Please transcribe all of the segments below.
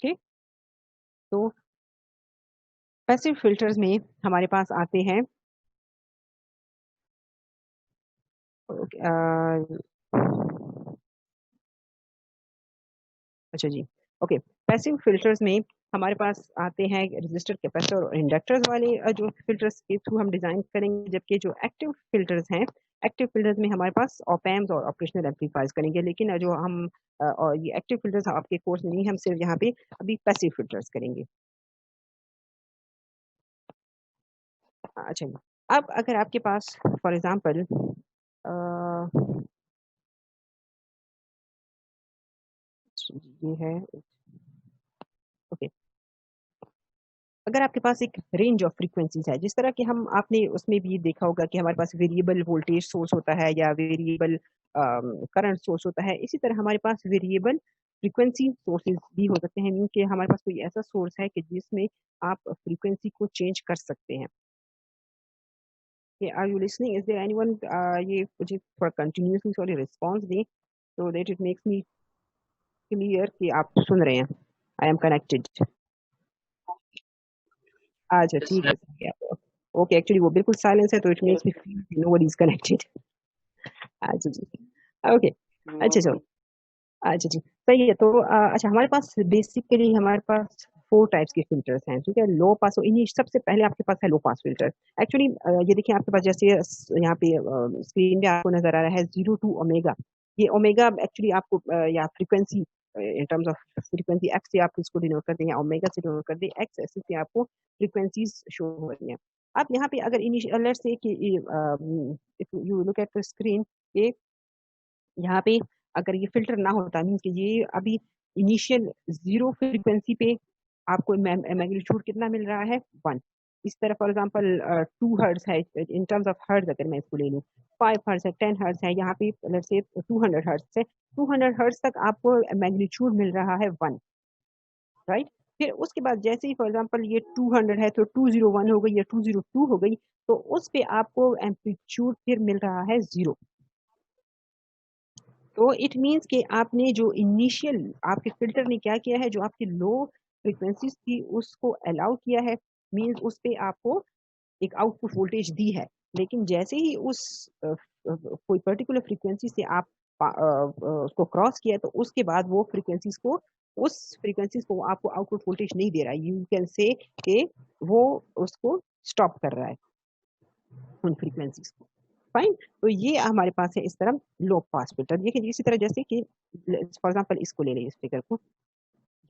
ठीक। तो passive filters में हमारे पास आते हैं अच्छा जी, ओके। पैसिव फ़िल्टर्स में हमारे पास आते हैं रेज़िस्टर, कैपेसिटर और इंडक्टर्स वाले जो फ़िल्टर्स के थ्रू हम डिज़ाइन करेंगे, जबकि जो एक्टिव फ़िल्टर्स हैं, एक्टिव फ़िल्टर्स में हमारे पास ऑप-एम्प्स और ऑपरेशनल एम्पलीफायर्स करेंगे। लेकिन जो हम और ये एक्टिव फ़िल्टर्स आपके कोर्स में नहीं, हम सिर्फ़ यहाँ पे अभी पैसिव फ़िल्टर्स करेंगे। अच्छा जी, अब अगर आपके पास फॉर एग्ज़ाम्पल ये है ओके। अगर आपके पास एक रेंज ऑफ फ्रीक्वेंसीज़ है, जिस तरह के हम आपने उसमें भी देखा होगा कि हमारे पास वेरिएबल वोल्टेज सोर्स होता है या वेरिएबल करंट सोर्स होता है, इसी तरह हमारे पास वेरिएबल फ्रीक्वेंसी सोर्सेज़ भी हो सकते हैं, मीन कि हमारे पास कोई ऐसा सोर्स है कि जिसमें आप फ्रीक्वेंसी को चेंज कर सकते हैं। Are you listening? Is there anyone ये मुझे थोड़ा कंटीन्यूअसली सॉरी रिस्पॉन्स दें, so that it makes me clear कि आप सुन रहे हैं। I am connected. अच्छा ठीक है, सही है। ओके, एक्चुअली वो बिल्कुल साइलेंस है तो इट मीन्स कि नोबडी इज़ कनेक्टेड। अच्छा जी, ओके, अच्छा चलो, अच्छा जी, सही है। तो अच्छा हमारे पास बेसिकली हमारे पास 4 टाइप्स के फ़िल्टर्स हैं, ठीक है? लो पास इनी सबसे पहले आपके पास है लो पास फ़िल्टर। एक्चुअली ये देखिए आपके पास जैसे यहाँ पे स्क्रीन पे आपको नज़र आ रहा है 0 टू ओमेगा। ये ओमेगा एक्चुअली आपको या frequency in terms of frequency x से आप इसको डिनोट करते हैं या ओमेगा से डिनोट करते हैं, एक्स एक्सिस पे आपको फ्रीक्वेंसीज़ शो हो रही हैं। अब यहाँ पे अगर लेट्स से कि if you look at the screen, ये यहाँ पे अगर ये फ़िल्टर ना होता मीन्स कि ये अभी इनिशियल 0 फ्रीक्वेंसी पे आपको मैग्नीट्यूड कितना मिल रहा है 1। इस तरह फॉर एग्ज़ाम्पल 2 हर्ट्ज़ है इन टर्म्स ऑफ हर्ट्ज़ अगर मैं इसको ले लूँ, 5 हर्ट्ज़ है, 10 हर्ट्ज़ है, यहाँ पे लेट्स से 200 हर्ट्ज़ है। 200 हर्ट्ज़ तक आपको मैग्नीट्यूड मिल रहा है 1, राइट? फिर उसके बाद जैसे ही फॉर एग्ज़ाम्पल ये 200 है तो 201 हो गई या 202 हो गई, तो उस पे आपको एम्पलीट्यूड फिर मिल रहा है 0। तो इट मीन्स कि आपने जो इनिशियल आपके फ़िल्टर ने क्या किया है, जो आपकी लो फ्रीक्वेंसीज़ थी उसको अलाउ किया है, मीन्स उस पे आपको एक आउटपुट वोल्टेज दी है। लेकिन जैसे ही उस कोई पर्टिकुलर फ्रीक्वेंसी से आप उसको क्रॉस किया तो उसके बाद वो फ्रीक्वेंसीज़ को उस फ्रीक्वेंसीज़ को आपको आउटपुट वोल्टेज नहीं दे रहा है। यू कैन से कि वो उसको स्टॉप कर रहा है, उन फ्रीक्वेंसीज़ को। फाइन? तो ये हमारे पास है इस तरह लो पास फ़िल्टर। देखिए इसी तरह जैसे कि फॉर एग्ज़ाम्पल इसको ले लें इस फिगर को,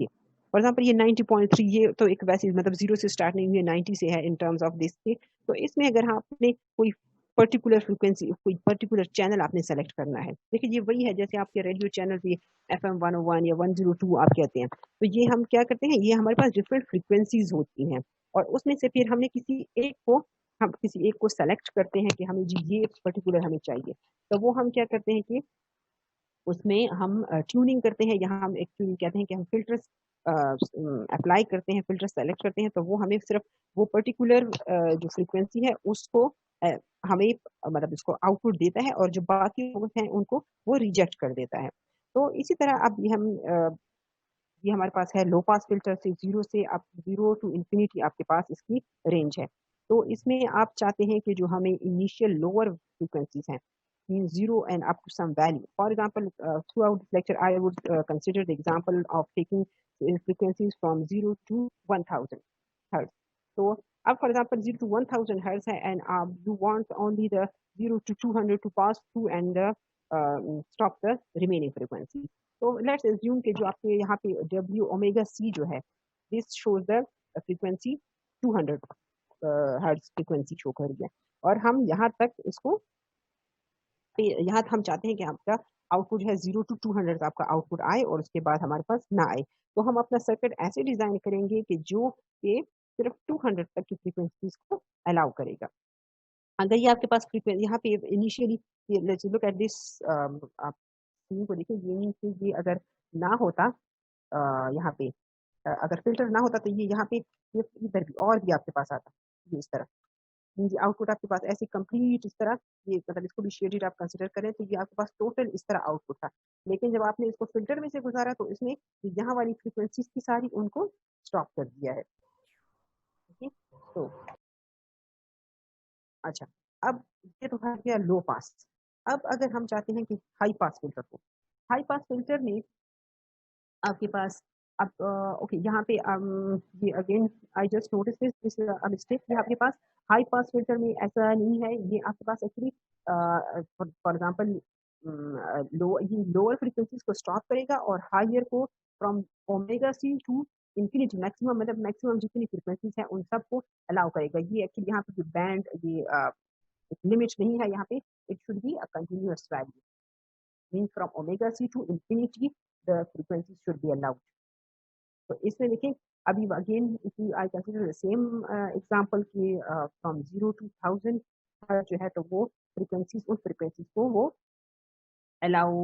ये। फॉर एग्ज़ाम्पल ये 90.3 ये तो एक वैसे मतलब 0 से स्टार्ट नहीं हुई है, 90 से है इन टर्म्स ऑफ दिस के। तो इसमें अगर आपने कोई पर्टिकुलर फ्रीक्वेंसी, कोई पर्टिकुलर चैनल आपने सेलेक्ट करना है। देखिए ये वही है जैसे आपके रेडियो चैनल पे एफएम 101 या 102 आप कहते हैं। तो ये हम क्या करते हैं, ये हमारे पास डिफरेंट फ्रीक्वेंसीज़ होती हैं और उसमें से फिर हमने हम किसी एक को सेलेक्ट करते हैं कि हमें जी ये पर्टिकुलर हमें चाहिए। तो वो हम क्या करते हैं कि उसमें हम ट्यूनिंग करते हैं, यहाँ हम एक्चुअली कहते हैं कि हम फ़िल्टर्स अप्लाई करते हैं, फ़िल्टर सेलेक्ट करते हैं, तो वो हमें सिर्फ़ वो पर्टिकुलर जो फ्रीक्वेंसी है उसको अ, हमें मतलब इसको आउटपुट देता है और जो बाकी लोग हैं उनको वो रिजेक्ट कर देता है। तो इसी तरह अब ये हमारे पास है लो पास फ़िल्टर से 0 से आप 0 टू इंफिनिटी आपके पास इसकी रेंज है। तो इसमें आप चाहते हैं कि जो हमें इनिशियल लोअर फ्रीक्वेंसीज़ हैं, means 0 and up to some value. For example, throughout this lecture, I would consider the example of taking frequencies from 0 to 1000 hertz. So, अब for example 0 to 1000 hertz है and you want only the 0 to 200 to pass through and stop the remaining frequency. So let's assume कि जो आपके यहाँ पे W omega C जो है, this shows the frequency 200 hertz frequency show कर रही है और हम यहाँ तक इसको यहाँ हम चाहते हैं कि आपका आउटपुट जो है 0 टू 200 आपका आउटपुट आए और उसके बाद हमारे पास ना आए। तो हम अपना सर्किट ऐसे डिज़ाइन करेंगे कि जो कि सिर्फ़ 200 तक की फ्रीक्वेंसीज़ को अलाउ करेगा। अगर ये आपके पास यहाँ पे इनिशियली ये लेट्स लुक एट दिस आप स्क्रीन को देखिए, ये मीन्स कि ये अगर ना होता यहाँ पे अगर फ़िल्टर ना होता तो ये यहाँ पे ये इधर भी और भी आपके पास आता, ये इस तरह। मीन्स आउटपुट आपके पास ऐसे कंप्लीट इस तरह, ये मतलब इसको भी शेडेड आप कंसिडर करें तो ये आपके पास टोटल इस तरह आउटपुट था। लेकिन जब आपने इसको फिल्टर में से गुजारा तो इसने यहाँ वाली फ्रीक्वेंसीज की सारी उनको स्टॉप कर दिया है। ठीक, तो अच्छा, अब ये तो हो गया लो पास। अब अगर हम चाहते हैं कि हाई पास फिल्टर को, हाई पास फिल्टर में आपके पास अब ओके यहाँ पे ये again I just notice this mistake कि आपके पास हाई पास फिल्टर में ऐसा नहीं है, ये आपके पास एक्चुअली फॉर एग्जांपल ये लोअर फ्रीक्वेंसीज को स्टॉप करेगा और हायर को from omega C to infinity maximum, मतलब मैक्सिमम जितनी फ्रीक्वेंसीज हैं उन सबको अलाउ करेगा। ये एक्चुअली यहाँ पे जो बैंड ये लिमिट नहीं है यहाँ पे, it should be a continuous value, mean from omega C to infinity the frequencies should be allowed. तो इसमें देखिए अभी again if I consider the same example कि फ्रॉम 0 to 1000 जो है तो वो फ्रीक्वेंसीज, उस फ्रीक्वेंसीज को वो अलाउ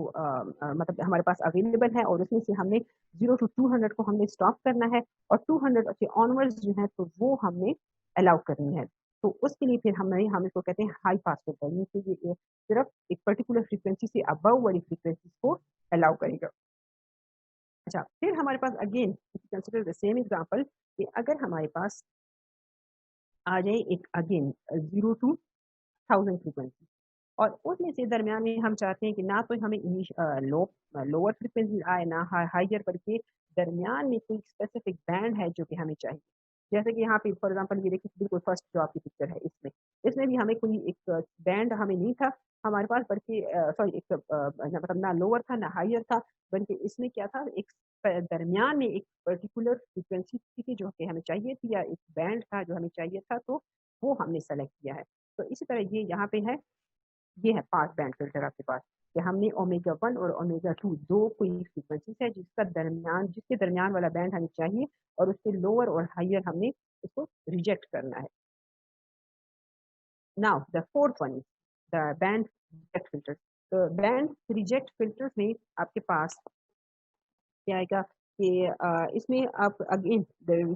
मतलब हमारे पास अवेलेबल है और उसमें से हमने 0 to 200 को हमने स्टॉप करना है और 200 के ऑनवर्ड्स जो है तो वो हमने अलाउ करनी है। तो उसके लिए फिर हम इसको कहते हैं हाई पास फिल्टर, ये सिर्फ एक पर्टिकुलर फ्रीक्वेंसी से अबव वाली फ्रीक्वेंसी को अलाउ करेगा। अच्छा, फिर हमारे पास again consider the same example कि अगर हमारे पास आ जाए एक अगेन 0 to 1000 फ्रीक्वेंसी और उसमें से दरमियान में हम चाहते हैं कि ना तो हमें लोअर फ्रीक्वेंसी आए ना हाइयर, बल्कि दरमियान में कोई स्पेसिफिक बैंड है जो कि हमें चाहिए। जैसे कि यहाँ पे फॉर एग्जांपल ये देखिए बिल्कुल फर्स्ट जो आपकी पिक्चर है इसमें इसमें भी हमें कोई एक बैंड हमें नहीं था हमारे पास, बल्कि सॉरी एक मतलब ना लोअर था ना हाइयर था, बल्कि इसमें क्या था एक दरमियान में एक पर्टिकुलर फ्रीक्वेंसी थी जो कि हमें चाहिए थी, या एक बैंड था जो हमें चाहिए था, तो वो हमने सेलेक्ट किया है। तो इसी तरह ये यहाँ पे है, ये है पास बैंड फिल्टर आपके पास कि हमने ओमेगा 1 और ओमेगा 2 दो कोई फ्रीक्वेंसीज है जिसके दरमियान वाला बैंड हमें चाहिए और उसके लोअर और हाइयर हमने उसको रिजेक्ट करना है। Now the fourth one is the band reject filter. तो बैंड रिजेक्ट फिल्टर में आपके पास क्या आएगा कि इसमें आप again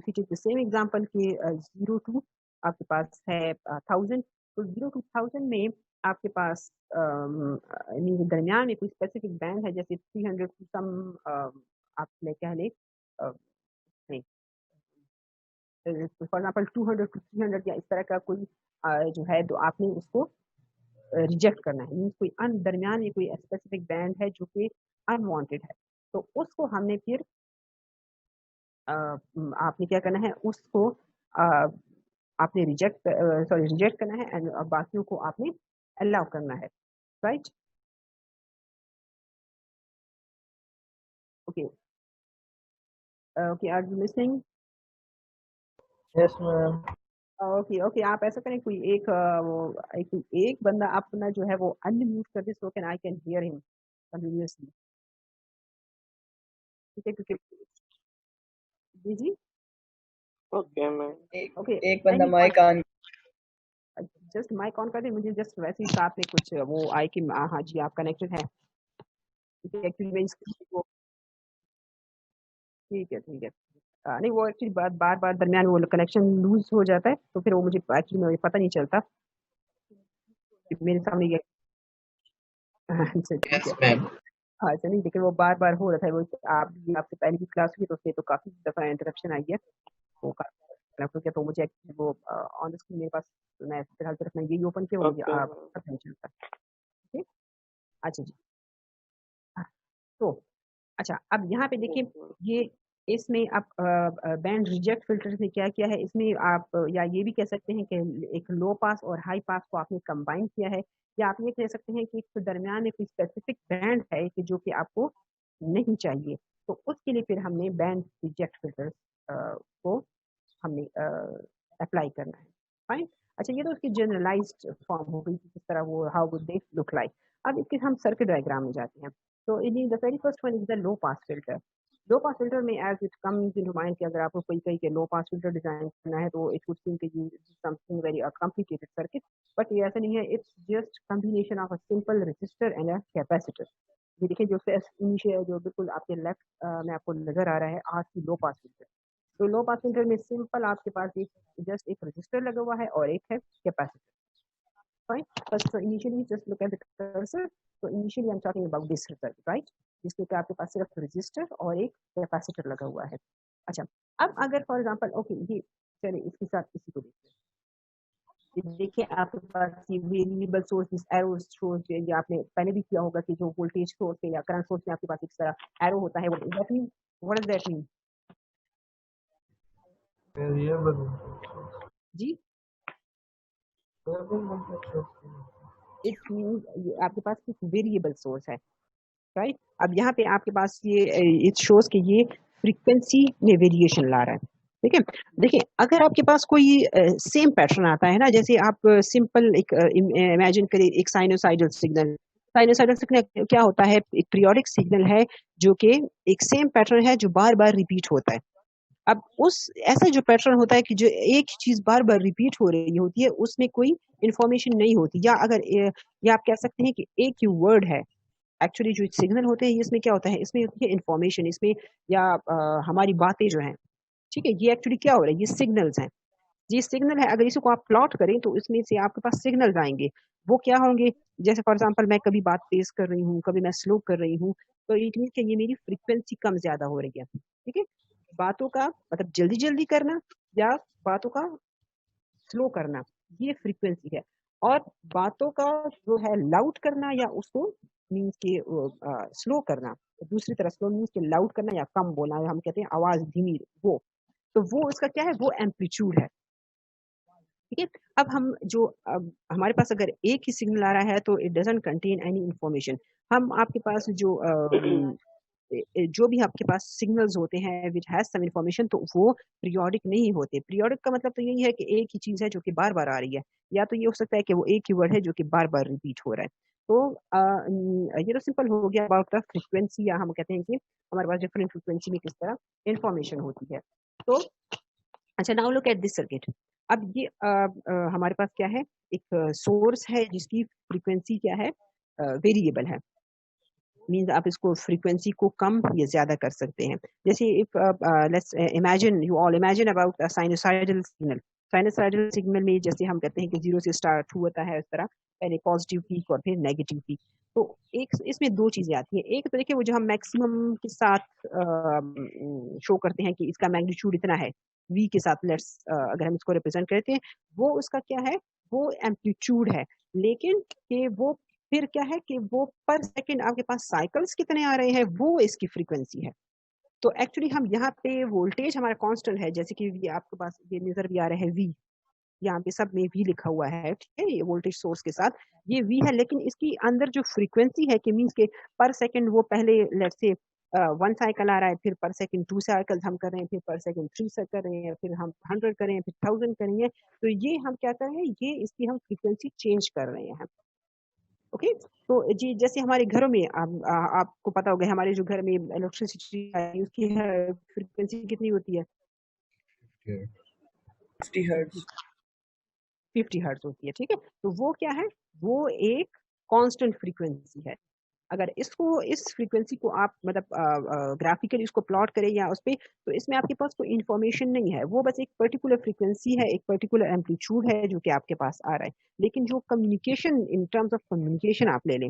it is the same example कि 0 टू आपके पास है 1000, तो 0 to 1000 में आपके पास दरमियान में कोई स्पेसिफिक बैंड है, जैसे 300 टू सम आप कह लें नहीं फॉर एग्जांपल 200 to 300 या इस तरह का कोई जो है तो आपने उसको रिजेक्ट करना है, मीन्स कोई दरमियान में कोई स्पेसिफिक बैंड है जो कि अनवांटेड है, तो उसको हमने फिर आपने क्या करना है उसको आपने रिजेक्ट करना है एंड बाकियों को आपने अलाउ करना है, right? Okay okay, are you listening? Yes ma'am. Okay okay, आप ऐसा करें कोई एक कोई एक बंदा अपना जो है वो अनम्यूट कर दे so can I can hear him continuously, ठीक है? क्योंकि जी जी ओके मैम। ओके एक बंदा mic on. Just mic on कर दे, मुझे जस्ट वैसे ही साथ में कुछ वो आए कि हाँ जी आप कनेक्टेड हैं, एक्चुअली मैं वो ठीक है ठीक है। नहीं वो एक्चुअली बार बार दरमियान वो कनेक्शन लूज हो जाता है तो फिर वो मुझे एक्चुअली मुझे पता नहीं चलता कि मेरे सामने ये अच्छा ठीक यस है। मैम। हाँ अच्छा, नहीं लेकिन वो बार बार हो रहा था वो, आपसे पहले की क्लास हुई तो उसमें तो काफी दफा इंटरप्शन आई है, वो काफी किया तो मुझे एक्चुअली वो ऑन द स्क्रीन मेरे पास, मैं फिलहाल सिर्फ मैं यही ओपन किया वो मुझे ओके मैम। पता नहीं चलता। ठीक है, अच्छा जी। हाँ, तो अच्छा अब यहाँ पे देखिए ये इसमें आप बैंड रिजेक्ट फिल्टर ने क्या किया है, इसमें आप या ये भी कह सकते हैं कि एक लो पास और हाई पास को आपने कंबाइन किया है, या आप ये कह सकते हैं कि एक दरमियान में कोई स्पेसिफिक बैंड है कि जो कि आपको नहीं चाहिए, तो उसके लिए फिर हमने बैंड रिजेक्ट फिल्टर को हमने अप्लाई करना है। फाइन, अच्छा ये तो उसकी जनरलाइज्ड फॉर्म हो गई कि किस तरह वो how would they look like. अब इसके हम सर्किट डायग्राम में जाते हैं। तो in the very first one is the low pass filter. Low pass filter में as it comes in mind कि अगर आपको कोई कही के लो पास फिल्टर डिजाइन करना है तो इट वुड सीम कि you something very complicated circuit, but ये ऐसा नहीं है, it's just combination of a simple resistor and a capacitor. ये देखिए जो इनिशियल जो बिल्कुल आपके लेफ्ट में आपको नजर आ रहा है आर सी लो पास फिल्टर, तो लो पास फिल्टर में सिंपल आपके पास एक जस्ट एक रजिस्टर लगा हुआ है और एक है capacitor. Fine. First, so initially just look at the cursor. So initially I'm talking about this circuit, right? जिसके कि आपके पास सिर्फ रजिस्टर और एक कैपेसिटर लगा हुआ है. अच्छा, अब अगर फॉर एग्जांपल ओके ये चलिए इसके साथ इसी को देखते हैं. देखिए आपके पास ये variable source this arrow source ये आपने पहले भी किया होगा कि जो वोल्टेज सोर्स है या करंट सोर्स में आपके पास इस तरह एरो होता है. What does that mean? Variable जी, इट मींस आपके पास एक वेरिएबल सोर्स है, राइट? अब यहाँ पे आपके पास ये इट शोज कि ये फ्रीक्वेंसी में वेरिएशन ला रहा है. ठीक है, देखिए अगर आपके पास कोई सेम पैटर्न आता है ना, जैसे आप सिंपल एक इमेजिन करिए एक साइनोसाइडल सिग्नल. साइनोसाइडल सिग्नल क्या होता है? एक पीरियोडिक सिग्नल है जो कि एक सेम पैटर्न है जो बार बार रिपीट होता है. अब उस ऐसा जो पैटर्न होता है कि जो एक चीज बार बार रिपीट हो रही होती है उसमें कोई इंफॉर्मेशन नहीं होती, या अगर या आप कह सकते हैं कि एक ही वर्ड है. एक्चुअली जो सिग्नल होते हैं इसमें क्या होता है, इसमें होती है इंफॉर्मेशन इसमें, या हमारी बातें जो हैं. ठीक है, ये एक्चुअली क्या हो रहा है, ये सिग्नल्स हैं. ये सिग्नल है, अगर इसको आप प्लॉट करें तो इसमें से आपके पास सिग्नल्स आएंगे. वो क्या होंगे? जैसे फॉर एग्जांपल मैं कभी बात तेज कर रही हूँ, कभी मैं स्लो कर रही हूँ, तो इट मीन कि ये मेरी फ्रीक्वेंसी कम ज्यादा हो रही है. ठीक है, बातों का मतलब जल्दी जल्दी करना या बातों का स्लो करना, ये फ्रीक्वेंसी है. और बातों का जो है लाउड करना या उसको मीन्स के स्लो करना, दूसरी तरह स्लो मीन्स के लाउड करना या कम बोलना, या हम कहते हैं आवाज धीमी, वो तो वो उसका क्या है, वो एम्पलीट्यूड है. ठीक है, अब हम जो अब हमारे पास अगर एक ही सिग्नल आ रहा है तो it doesn't contain any information. हम आपके पास जो भी आपके पास सिग्नल्स होते हैं विच हैज सम इंफॉर्मेशन, तो वो पीरियोडिक नहीं होते. पीरियोडिक का मतलब तो यही है कि एक ही चीज है जो कि बार बार आ रही है, या तो ये हो सकता है कि वो एक ही वर्ड है जो कि बार बार रिपीट हो रहा है. तो ये तो सिंपल हो गया अबाउट द फ्रीक्वेंसी, या हम कहते हैं कि हमारे पास डिफरेंट फ्रीक्वेंसी में किस तरह इंफॉर्मेशन होती है. तो अच्छा, now look at this circuit. अब ये हमारे पास क्या है, एक सोर्स है जिसकी फ्रीक्वेंसी क्या है, वेरिएबल है. मीन्स आप इसको फ्रीक्वेंसी को कम या ज्यादा कर सकते हैं. जैसे if let's imagine, you all imagine about a sinusoidal signal. Sinusoidal signal में जैसे हम कहते हैं कि जीरो से स्टार्ट होता है, इस तरह पहले पॉजिटिव पीक और फिर नेगेटिव पीक. तो एक इसमें दो चीजें आती हैं. एक तो देखिए वो जो हम मैक्सिमम के साथ शो करते हैं कि इसका मैग्नीट्यूड इतना है, v के साथ लेट्स अगर हम इसको रिप्रेजेंट करते हैं, वो उसका क्या है, वो एम्पलीट्यूड है. लेकिन कि वो फिर क्या है कि वो पर सेकंड आपके पास साइकिल्स कितने आ रहे हैं, वो इसकी फ्रीक्वेंसी है. तो एक्चुअली हम यहाँ पे वोल्टेज हमारा कांस्टेंट है, जैसे कि ये आपके पास ये नजर भी आ रहा है v, यहाँ पे सब में v लिखा हुआ है. ठीक है, ये वोल्टेज सोर्स के साथ ये v है, लेकिन इसकी अंदर जो फ्रीक्वेंसी है कि मीन्स के पर सेकंड वो पहले लेट्स से 1 साइकिल आ रहा है, फिर पर सेकंड 2 साइकिल्स हम कर रहे हैं, फिर पर सेकंड 3 कर रहे हैं, फिर हम 100 कर रहे हैं, फिर 1000 करेंगे. तो ये हम क्या कर रहे हैं, ये इसकी हम फ्रीक्वेंसी चेंज कर रहे हैं. ओके, तो जी जैसे हमारे घरों में आपको पता होगा हमारे जो घर में इलेक्ट्रिसिटी है उसकी फ्रीक्वेंसी कितनी होती है, 50 हर्ट्ज. 50 हर्ट्ज होती है. ठीक है, तो वो क्या है, वो एक कांस्टेंट फ्रीक्वेंसी है. अगर इसको इस फ्रीक्वेंसी को आप मतलब ग्राफिकली इसको प्लॉट करें या उस पे, तो इसमें आपके पास कोई इंफॉर्मेशन नहीं है, वो बस एक पर्टिकुलर फ्रीक्वेंसी है, एक पर्टिकुलर एम्पलीट्यूड है जो कि आपके पास आ रहा है. लेकिन जो communication in terms of communication आप ले लें,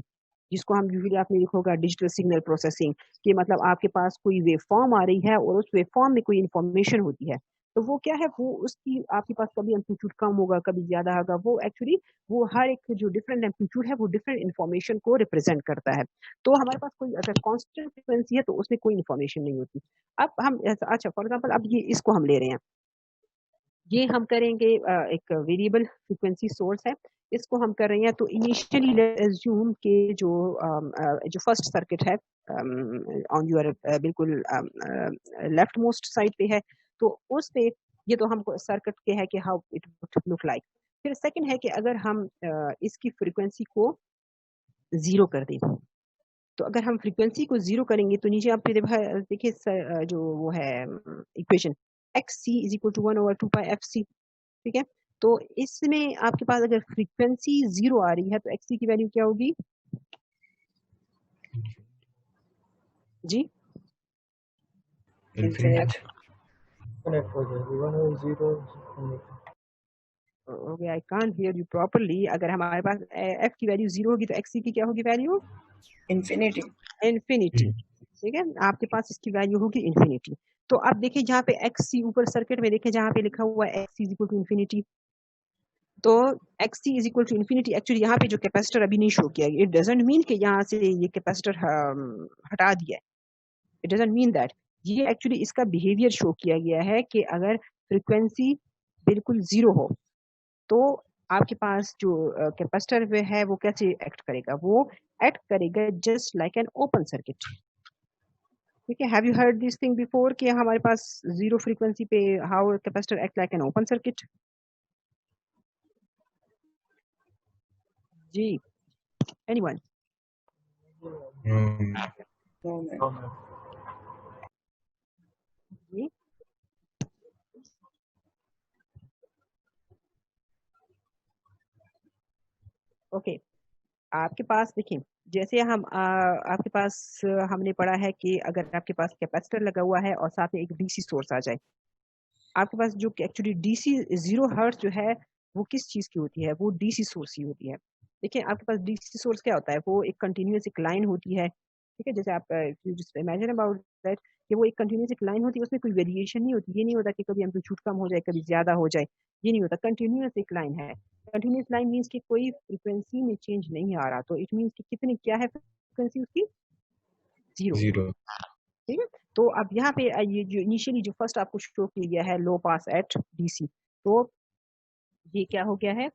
जिसको हम यूजुअली आपने लिखा होगा डिजिटल सिग्नल प्रोसेसिंग, कि मतलब आपके पास कोई वेव फॉर्म आ रही है और उस वेव फॉर्म में कोई इंफॉर्मेशन होती है, तो वो क्या है, वो उसकी आपके पास कभी एम्पलीट्यूड कम होगा, कभी ज्यादा होगा. वो एक्चुअली वो हर एक जो डिफरेंट एम्पलीट्यूड है वो डिफरेंट इन्फॉर्मेशन को रिप्रेजेंट करता है. तो हमारे पास कोई अगर कांस्टेंट फ्रीक्वेंसी है तो उसमें कोई इन्फॉर्मेशन नहीं होती. अब हम अच्छा फॉर एग्जांपल अब ये इसको हम ले रहे हैं, ये हम करेंगे एक वेरिएबल फ्रीक्वेंसी सोर्स है, इसको हम कर रहे हैं. तो इनिशियली लेट्स अज्यूम के जो फर्स्ट सर्किट है ऑन योर बिल्कुल लेफ्ट मोस्ट साइड पे है, तो उस पे ये तो हमको सर्किट के है कि how it would look like. फिर सेकंड है कि अगर हम इसकी फ्रीक्वेंसी को जीरो कर दें, तो अगर हम फ्रीक्वेंसी को जीरो करेंगे तो नीचे आप देखिए जो वो है equation X C is equal to 1/2 pi F C. ठीक है, तो इसमें आपके पास अगर फ्रीक्वेंसी जीरो आ रही है तो एक्स सी की वैल्यू क्या होगी जी? इन्फिनिट. डिस्कनेक्ट हो जाएगी 1 और 0 okay, I can't hear you properly. अगर हमारे पास f की वैल्यू 0 होगी तो xc की क्या होगी वैल्यू? इन्फिनिटी। इन्फिनिटी। ठीक है, आपके पास इसकी वैल्यू होगी इन्फिनिटी। तो अब देखिए जहाँ पे xc ऊपर सर्किट में देखिए जहाँ पे लिखा हुआ है x is equal to infinity, तो xc is equal to infinity. Actually यहाँ पे जो कैपेसिटर अभी नहीं शो किया, इट डजंट मीन कि यहाँ से ये कैपेसिटर हटा दिया है, इट डजंट मीन दैट। ये एक्चुअली इसका बिहेवियर शो किया गया है कि अगर फ्रीक्वेंसी बिल्कुल जीरो हो तो आपके पास जो कैपेसिटर है वो कैसे एक्ट करेगा? वो एक्ट करेगा just like an open circuit. ठीक है, have you heard this thing before कि हमारे पास जीरो फ्रीक्वेंसी पे how capacitor act like an open circuit? जी, एनीवन? जी, ओके। आपके पास देखिए जैसे हम आपके पास हमने पढ़ा है कि अगर आपके पास कैपेसिटर लगा हुआ है और साथ में एक डीसी सोर्स आ जाए, आपके पास जो एक्चुअली डीसी 0 हर्ट्ज जो है वो किस चीज की होती है? वो डीसी सोर्स ही होती है। देखिए आपके पास डीसी सोर्स क्या होता है? वो एक कंटिन्यूअस एक लाइन होती है। ठीक है, जैसे आप इमेजिन अबाउट दैट कि वो एक कंटिन्यूअस एक लाइन होती है, उसमें कोई वेरिएशन नहीं होती। ये नहीं होता कि कभी एम्पलीट्यूड कम हो जाए, कभी ज्यादा हो जाए, ये नहीं होता। कंटिन्यूअस एक लाइन है। कंटिन्यूअस लाइन मीन्स कि कोई फ्रीक्वेंसी में चेंज नहीं आ रहा, तो इट मीन्स कि कितनी क्या है फ्रीक्वेंसी उसकी? जीरो। ठीक है, तो अब यहाँ पे ये जो इनिशियली जो फर्स्ट आपको शो किया गया है लो पास एट डीसी, तो ये क्या हो गया है?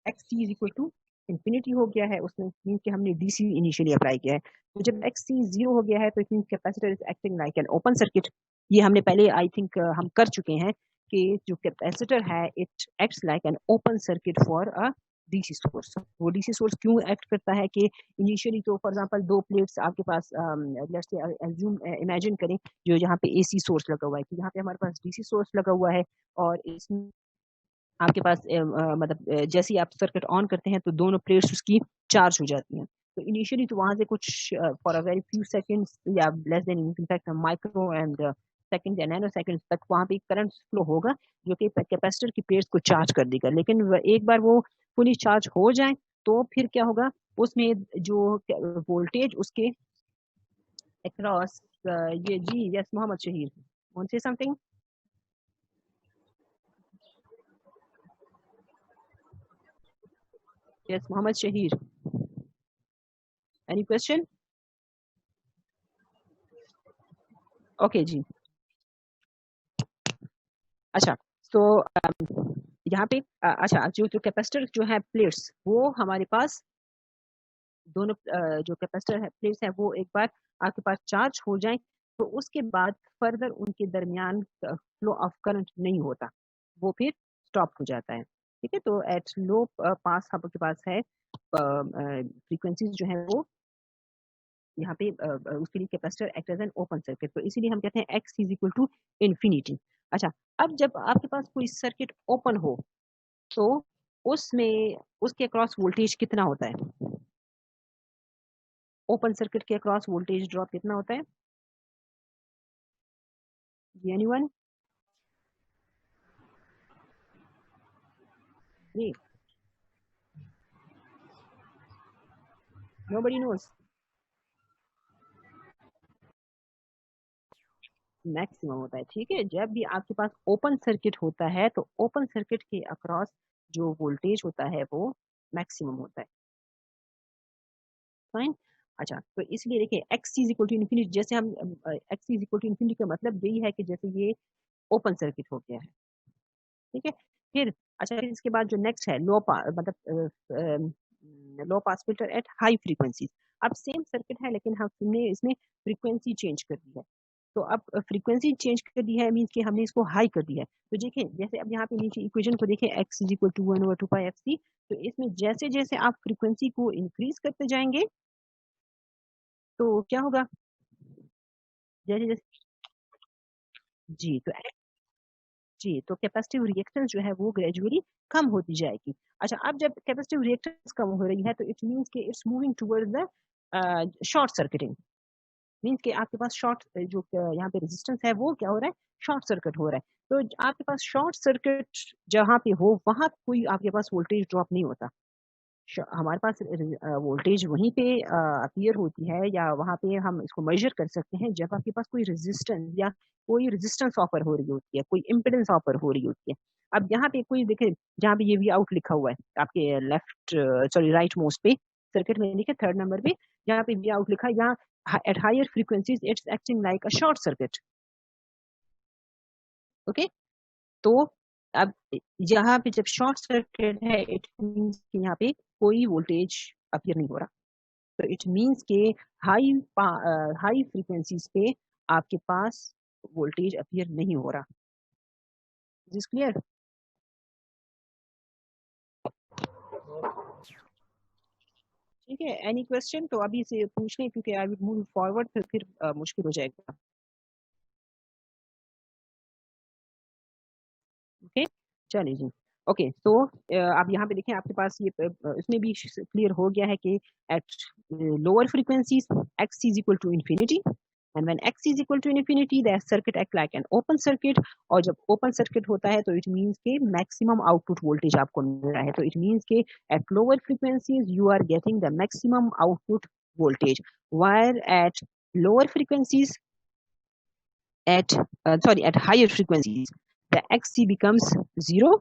X T is equal to infinity हो गया है, उसमें मीन्स कि हमने डीसी इनिशियली अप्लाई किया है। तो जब एक्स टी 0 हो गया है तो it means capacitor is acting like an open circuit. ये हमने पहले आई थिंक हम कर चुके हैं कि जो कैपेसिटर है it acts like an open circuit for a DC source. वो डीसी सोर्स क्यों एक्ट करता है कि इनिशियली तो फॉर एग्जांपल दो प्लेट्स आपके पास लेट्स से अज्यूम इमेजिन करें जो यहाँ पे एसी सोर्स लगा हुआ है, कि यहाँ पे हमारे पास डीसी सोर्स लगा हुआ है और इसमें आपके पास मतलब जैसे ही आप सर्किट ऑन करते हैं तो दोनों प्लेट्स उसकी चार्ज हो जाती हैं। तो इनिशियली तो वहां से कुछ for a very few seconds या less than in fact micro and second या नैनो सेकंड्स तक वहां पे करंट फ्लो होगा जो कि कैपेसिटर की प्लेट्स को चार्ज कर देगा। लेकिन एक बार वो फुली चार्ज हो जाए तो फिर क्या होगा? उसमें जो वोल्टेज उसके अक्रॉस ये जी yes Mohammad Shaheer want say something? Yes Mohammad Shaheer, any question? Okay जी, अच्छा। तो यहाँ पे अच्छा जो कैपेसिटर जो है प्लेट्स वो हमारे पास दोनों जो कैपेसिटर है प्लेट्स है वो एक बार आपके पास चार्ज हो जाए तो उसके बाद फर्दर उनके दरमियान फ्लो ऑफ करंट नहीं होता, वो फिर स्टॉप हो जाता है। ठीक है, तो एट लो पास आपके पास है फ्रीक्वेंसीज जो है वो यहाँ पे उसके लिए capacitor act as an open circuit, तो इसीलिए हम कहते हैं X is equal to infinity. अच्छा, अब जब आपके पास कोई सर्किट ओपन हो तो उसमें उसके अक्रॉस वोल्टेज कितना होता है? ओपन सर्किट के अक्रॉस वोल्टेज ड्रॉप कितना होता है? एनीवन? जी, नोबडी नोज। मैक्सिमम होता है। ठीक है, जब भी आपके पास ओपन सर्किट होता है तो ओपन सर्किट के अक्रॉस जो वोल्टेज होता है वो मैक्सिमम होता है। फाइन। अच्छा, तो इसलिए देखिए X is equal to infinity, जैसे हम X is equal to infinity का मतलब यही है कि जैसे ये ओपन सर्किट हो गया है। ठीक है, फिर अच्छा फिर इसके बाद जो नेक्स्ट है लो पास मतलब low pass filter at high frequency. अब सेम सर्किट है लेकिन हमने इसमें फ्रीक्वेंसी चेंज कर दी है। तो अब फ्रीक्वेंसी चेंज कर दी है मीन्स कि हमने इसको हाई कर दिया है। तो देखिए जैसे अब यहाँ पे नीचे इक्वेशन को देखें x is equal to 1/2 pi F C, तो इसमें जैसे जैसे आप फ्रीक्वेंसी को इंक्रीज करते जाएंगे तो क्या होगा? जैसे जैसे जी तो जी तो कैपेसिटिव रिएक्टेंस जो है वो ग्रेजुअली कम होती जाएगी। अच्छा, अब जब कैपेसिटिव रिएक्टेंस कम हो रही है तो इट मींस कि it's moving towards the short circuiting. Means कि आपके पास शॉर्ट जो यहाँ पे रेजिस्टेंस है वो क्या हो रहा है, शॉर्ट सर्किट हो रहा है। तो आपके पास शॉर्ट सर्किट जहाँ पे हो वहां कोई आपके पास वोल्टेज ड्रॉप नहीं होता। हमारे पास वोल्टेज वहीं पे अपीयर होती है, या वहां पे हम इसको मेजर कर सकते हैं जब आपके पास कोई रेजिस्टेंस या कोई रेजिस्टेंस ऑफर हो रही होती है, कोई इम्पिडेंस ऑफर हो रही होती है। अब यहाँ पे कोई देखे, जहाँ पे ये वी आउट लिखा हुआ है आपके लेफ्ट सॉरी राइट मोस्ट पे सर्किट में लिखे थर्ड नंबर पे, जहाँ पे वी आउट लिखा है, यहाँ at higher frequencies it's acting like a short circuit. Okay, तो अब यहाँ पे जब शॉर्ट सर्किट है इट मीन्स कि यहाँ पे कोई वोल्टेज अपीयर नहीं हो रहा। तो इट मीन्स के हाई फ्रीक्वेंसीज पे आपके पास वोल्टेज अपीयर नहीं हो रहा। Is clear? ठीक है, एनी क्वेश्चन? तो अभी से पूछ लें क्योंकि आई विल मूव फॉरवर्ड, फिर मुश्किल हो जाएगा। ओके, चलिए जी। ओके, तो आप यहाँ पे देखें आपके पास ये इसमें भी क्लियर हो गया है कि at lower frequencies x is equal to infinity, and when x is equal to infinity the circuit act like an open circuit, और जब ओपन सर्किट होता है तो इट मींस के मैक्सिमम आउटपुट वोल्टेज आपको मिल रहा है। तो इट मींस के at lower frequencies you are getting the maximum output voltage, while at lower frequencies at higher frequencies the xc becomes 0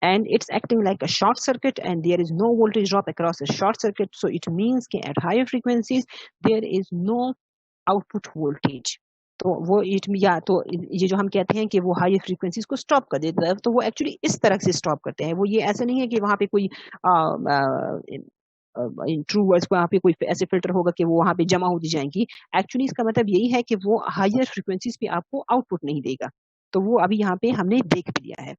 and it's acting like a short circuit and there is no voltage drop across a short circuit. So it means that at higher frequencies there is no output voltage. तो वो या तो ये जो हम कहते हैं कि वो हाई फ्रीक्वेंसीज को स्टॉप कर देता है, तो वो एक्चुअली इस तरह से स्टॉप करते हैं। वो ये ऐसा नहीं है कि वहां पे कोई ट्रू वर्ड्स को यहाँ पे कोई ऐसे फिल्टर होगा कि वो वहां पे जमा होती जाएंगी। एक्चुअली इसका मतलब यही है कि वो हायर फ्रीक्वेंसीज पे आपको आउटपुट नहीं देगा। तो वो अभी यहाँ पे हमने देख लिया है।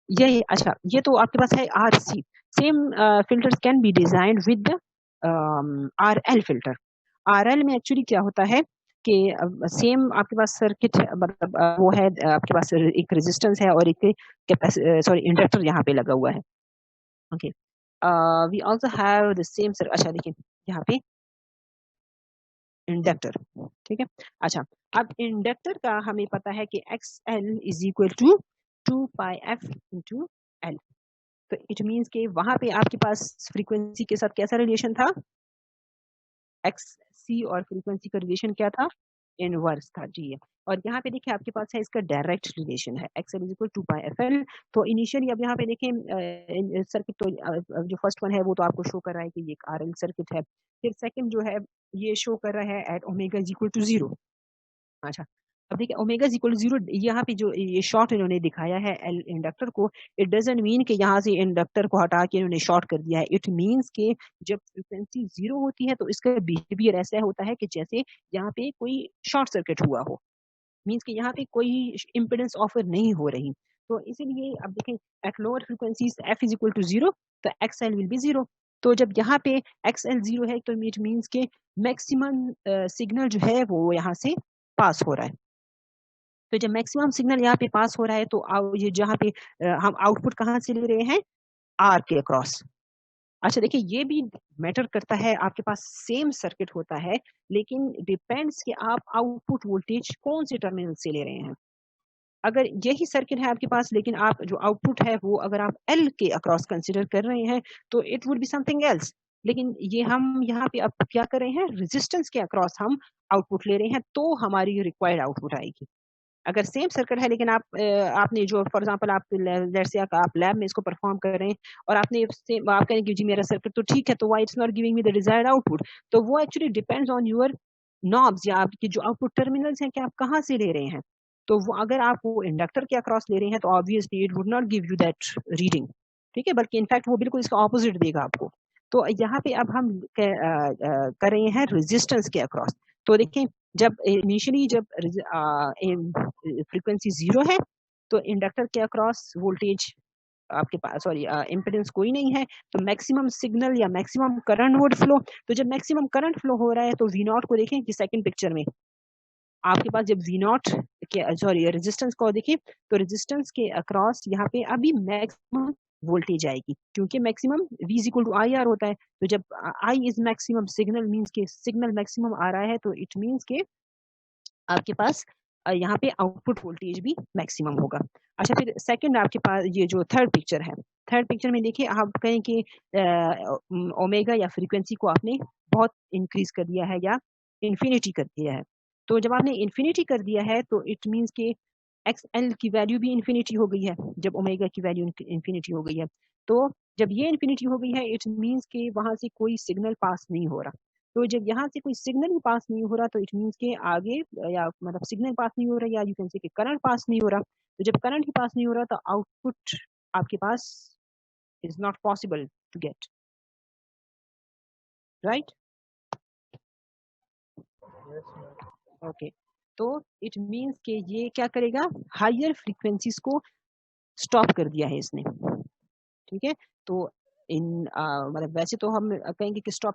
ये अच्छा, ये तो आपके पास है RC। Same filters can be designed with RL filter. RL में एक्चुअली क्या होता है कि सेम आपके पास सर्किट मतलब वो है, आपके पास एक रेजिस्टेंस है और एक सॉरी इंडक्टर यहाँ पे लगा हुआ है। Okay, we also have the same sir. अच्छा देखिए यहाँ पे इंडक्टर, ठीक है। अच्छा, अब इंडक्टर का हमें पता है कि XL is equal to 2πf into L। तो इट मीन्स के वहां पे आपके पास फ्रीक्वेंसी के साथ कैसा रिलेशन था, XC, और फ्रीक्वेंसी का रिलेशन क्या था, इनवर्स था जी। और यहाँ पे देखिए आपके पास है इसका डायरेक्ट रिलेशन है XL is equal to pi FL। तो इनिशियली अब यहाँ पे देखें सर्किट, तो जो फर्स्ट वन है वो तो आपको शो कर रहा है कि ये एक RL सर्किट है। फिर सेकंड जो है ये शो कर रहा है at omega is equal to 0। अच्छा, अब देखिए ओमेगा इज इक्वल टू 0, यहाँ पे जो ये शॉर्ट इन्होंने दिखाया है एल इंडक्टर को, इट डजंट मीन कि यहाँ से इंडक्टर को हटा के इन्होंने शॉर्ट कर दिया है। इट मीन्स कि जब फ्रीक्वेंसी 0 होती है तो इसका बिहेवियर ऐसा होता है कि जैसे यहाँ पे कोई शॉर्ट सर्किट हुआ हो, मीन्स कि यहाँ पे कोई इम्पिडेंस ऑफर नहीं हो रही। तो इसीलिए अब देखें at lower frequencies f is equal to 0 तो XL विल बी 0। तो जब यहाँ पे XL 0 है तो इट मीन्स के मैक्सिमम सिग्नल जो है वो यहाँ से पास हो रहा है। तो जब मैक्सिमम सिग्नल यहाँ पे पास हो रहा है तो ये जहाँ पे हम आउटपुट कहाँ से ले रहे हैं, R के अक्रॉस। अच्छा देखिए ये भी मैटर करता है, आपके पास सेम सर्किट होता है लेकिन डिपेंड्स कि आप आउटपुट वोल्टेज कौन से टर्मिनल से ले रहे हैं। अगर यही सर्किट है आपके पास लेकिन आप जो आउटपुट है वो अगर आप L के अक्रॉस कंसिडर कर रहे हैं तो it would be something else. लेकिन ये हम यहाँ पे अब क्या कर रहे हैं, रेजिस्टेंस के अक्रॉस हम आउटपुट ले रहे हैं तो हमारी रिक्वायर्ड आउटपुट आएगी। अगर सेम सर्किट है लेकिन आपने जो फॉर एग्जांपल आप लैब में इसको परफॉर्म कर रहे हैं और आप कहें कि जी मेरा सर्किट तो ठीक है तो why it's not giving me the desired output, तो वो actually depends on your knobs या आपके जो आउटपुट टर्मिनल्स हैं कि आप कहाँ से ले रहे हैं। तो वो अगर आप वो इंडक्टर के अक्रॉस ले रहे हैं तो obviously it would not give you that reading, ठीक है, बल्कि इनफैक्ट वो बिल्कुल इसका ऑपोजिट देगा आपको। तो यहाँ पे अब हम कर रहे हैं रेजिस्टेंस के अक्रॉस। तो देखें जब इनिशियली जब फ्रीक्वेंसी 0 है तो इंडक्टर के अक्रॉस वोल्टेज आपके पास सॉरी इम्पिडेंस कोई नहीं है, तो मैक्सिमम सिग्नल या मैक्सिमम करंट वुड फ्लो। तो जब मैक्सिमम करंट फ्लो हो रहा है तो वी नॉट को देखें कि सेकंड पिक्चर में आपके पास जब वी नॉट के सॉरी रेजिस्टेंस को देखें तो रेजिस्टेंस के अक्रॉस यहाँ पे अभी मैक्सिमम वोल्टेज आएगी, क्योंकि maximum V is equal to I R होता है। तो जब I is maximum, signal means के सिग्नल मैक्सिमम आ रहा है, तो इट मीन्स के आपके पास यहाँ पे आउटपुट वोल्टेज भी मैक्सिमम होगा। अच्छा, फिर सेकंड आपके पास ये जो थर्ड पिक्चर है, थर्ड पिक्चर में देखिए आप कहें कि ओमेगा या फ्रीक्वेंसी को आपने बहुत इंक्रीज कर दिया है या इन्फिनिटी कर दिया है। तो जब आपने इन्फिनिटी कर दिया है तो इट मीन्स के एक्स एल की वैल्यू भी इन्फिनिटी हो गई है। जब ओमेगा की वैल्यू इन्फिनिटी हो गई है, तो जब ये इन्फिनिटी हो गई है, इट मीन्स के वहां से कोई सिग्नल पास नहीं हो रहा। तो जब यहाँ से कोई सिग्नल ही पास नहीं हो रहा, तो इट मीन्स के आगे या मतलब सिग्नल पास नहीं हो रहा, या यू कैन से कि करंट पास नहीं हो रहा। तो जब करंट ही पास नहीं हो रहा, तो आउटपुट आपके पास is not possible to get, right? Yes, ma'am. Okay, तो इट मीन्स के ये क्या करेगा, हायर फ्रीक्वेंसीज को स्टॉप कर दिया है इसने। ठीक है, तो इन मतलब वैसे तो हम कहेंगे कि स्टॉप